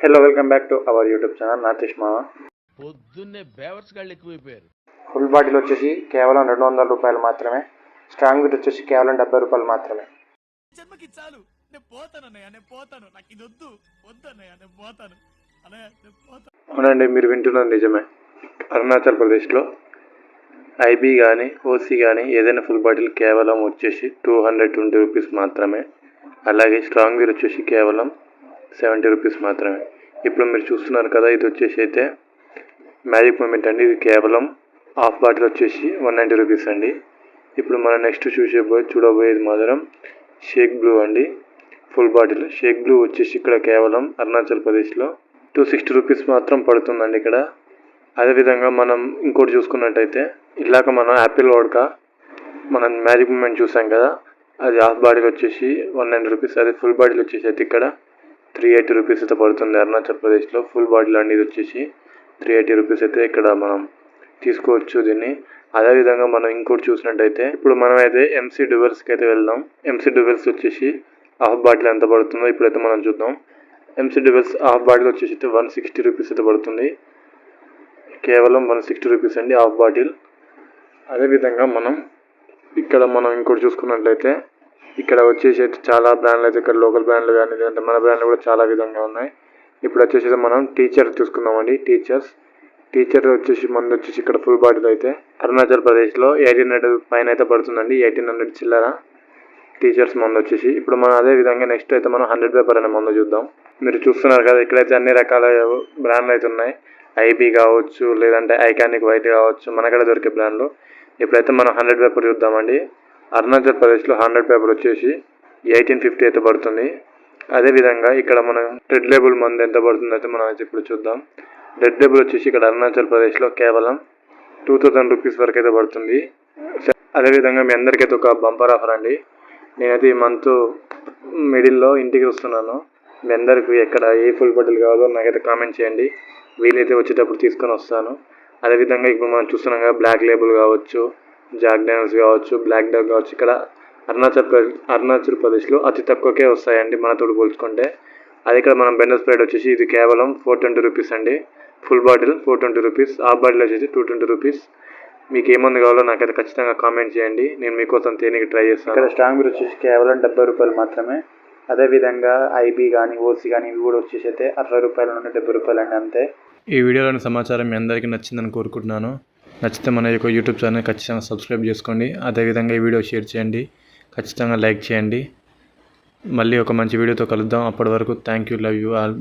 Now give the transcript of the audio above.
Hello welcome back to our YouTube channel Natish మావ. పొద్దున్నే బేవర్స్ గాళ్ళు ఎక్కువైపోయారు. ఫుల్ బాటిల్ వచ్చేసి కేవలం 200 రూపాయలు మాత్రమే. స్ట్రాంగ్ విత్ వచ్చేసి కేవలం 70 రూపాయలు మాత్రమే. జన్మకి చాలు, నేను పోతానన్నయ్య, నేను పోతాను, నాకు ఇది వద్దు వద్దన్నయ్య, నేను పోతాను అన్నయ్య, నేను పోతాను. అవునండి, మీరు వింటున్నది నిజమే. అరుణాచల్ ప్రదేశ్లో ఐబీ కానీ ఓసీ కానీ ఏదైనా ఫుల్ బాటిల్ కేవలం వచ్చేసి 220 రూపీస్ మాత్రమే. అలాగే స్ట్రాంగ్ వీర్ వచ్చేసి కేవలం 70 రూపీస్ మాత్రమే. ఇప్పుడు మీరు చూస్తున్నారు కదా, ఇది వచ్చేసి అయితే మ్యాజిక్ మూమెంట్ అండి. ఇది కేవలం హాఫ్ బాటిల్ వచ్చేసి 190 రూపీస్ అండి. ఇప్పుడు మనం నెక్స్ట్ చూడబోయేది మాత్రం షేక్ బ్లూ అండి. ఫుల్ బాటిల్ షేక్ బ్లూ వచ్చేసి ఇక్కడ కేవలం అరుణాచల్ ప్రదేశ్లో 260 రూపీస్ మాత్రం పడుతుందండి ఇక్కడ. అదేవిధంగా మనం ఇంకోటి చూసుకున్నట్టయితే, ఇలాగ మనం యాపిల్ వోడ్కా మనం మ్యాజిక్ మూమెంట్ చూసాం కదా, అది హాఫ్ బాటిల్ వచ్చేసి 190 రూపీస్. అదే ఫుల్ బాటిల్ వచ్చేసి అయితే ఇక్కడ 380 రూపీస్ అయితే పడుతుంది అరుణాచల్ ప్రదేశ్లో. ఫుల్ బాటిల్ అండి ఇది వచ్చేసి 380 రూపీస్ అయితే ఇక్కడ మనం తీసుకోవచ్చు దీన్ని. అదేవిధంగా మనం ఇంకోటి చూసినట్టయితే, ఇప్పుడు మనమైతే ఎంసీ డ్యూవెల్స్కి అయితే వెళ్దాం. ఎంసీ డ్యూవెల్స్ వచ్చేసి హాఫ్ బాటిల్ ఎంత పడుతుందో ఇప్పుడైతే మనం చూద్దాం. ఎంసీ డ్యూవెల్స్ హాఫ్ బాటిల్ వచ్చేసి 160 రూపీస్ అయితే పడుతుంది. కేవలం 160 రూపీస్ అండి హాఫ్ బాటిల్. అదేవిధంగా మనం ఇంకోటి చూసుకున్నట్లయితే, ఇక్కడ వచ్చేసి అయితే చాలా బ్రాండ్లు అయితే ఇక్కడ లోకల్ బ్రాండ్లు కానీ లేదంటే మన బ్రాండ్లు కూడా చాలా విధంగా ఉన్నాయి. ఇప్పుడు వచ్చేసి మనం టీచర్ చూసుకుందామండి. టీచర్ వచ్చేసి మంది వచ్చేసి ఇక్కడ ఫుల్ బాటిల్ అయితే అరుణాచల్ ప్రదేశ్లో 1800 పైన అయితే పడుతుందండి. 1800 చిల్లర టీచర్స్ మందు వచ్చేసి. ఇప్పుడు మనం అదే విధంగా నెక్స్ట్ అయితే మనం 100 పేపర్ అనే మందు చూద్దాం. మీరు చూస్తున్నారు కదా, ఇక్కడైతే అన్ని రకాల బ్రాండ్లు అయితే ఉన్నాయి. ఐబీ కావచ్చు, లేదంటే ఐకానిక్ వైట్ కావచ్చు, మనకడ దొరికే బ్రాండ్లు. ఇప్పుడైతే మనం 100 పేపర్ చూద్దామండి. అరుణాచల్ ప్రదేశ్లో 100 పేపర్ వచ్చేసి 1850 అయితే పడుతుంది. అదేవిధంగా ఇక్కడ మనం రెడ్ లేబుల్ మందు ఎంత పడుతుంది అయితే మనం అయితే ఇప్పుడు చూద్దాం. రెడ్ లేబుల్ వచ్చేసి ఇక్కడ అరుణాచల్ ప్రదేశ్లో కేవలం 2000 రూపీస్ వరకు అయితే పడుతుంది. అదేవిధంగా మీ అందరికైతే ఒక బంపర్ ఆఫర్ అండి. నేనైతే ఈ మంత్ మిడిల్లో ఇంటికి వస్తున్నాను. మీ అందరికీ ఎక్కడ ఏ ఫుల్ బాటిల్ కావాలో నాకైతే కామెంట్ చేయండి. వీలైతే వచ్చేటప్పుడు తీసుకొని వస్తాను. అదేవిధంగా ఇప్పుడు మనం చూస్తున్నాం కదా, బ్లాక్ లేబుల్ కావచ్చు, జాక్ డానియల్స్ కావచ్చు, బ్లాక్ డాగ్ కావచ్చు, ఇక్కడ అరుణాచల్ ప్రదేశ్లో అతి తక్కువకే వస్తాయండి మనతో పోల్చుకుంటే. అది ఇక్కడ మనం బెండల్ స్ప్రైడ్ వచ్చేసి ఇది కేవలం 420 రూపీస్ అండి. Full bottle 420 rupees, half bottle వచ్చేసి 220 రూపీస్. మీకు ఏమంది కావాలో నాకైతే ఖచ్చితంగా కామెంట్ చేయండి. నేను మీకోసం తేనీకి ట్రై చేస్తాను. ఇక్కడ స్ట్రాంగ్ బీర్ వచ్చేసి కేవలం 70 రూపాయలు మాత్రమే. అదేవిధంగా ఐబీ కానీ ఓసీ కానీ ఇవి కూడా వచ్చేసి అయితే 60 రూపాయల నుండి 70 రూపాయలు అండి అంతే. ఈ వీడియోలోని సమాచారం మీ అందరికీ నచ్చిందని కోరుకుంటున్నాను. నచ్చితే మన యొక్క యూట్యూబ్ ఛానల్ ఖచ్చితంగా సబ్స్క్రైబ్ చేసుకోండి. అదేవిధంగా ఈ వీడియో షేర్ చేయండి, ఖచ్చితంగా లైక్ చేయండి. మళ్ళీ ఒక మంచి వీడియోతో కలుద్దాం. అప్పటి వరకు thank you, love you all.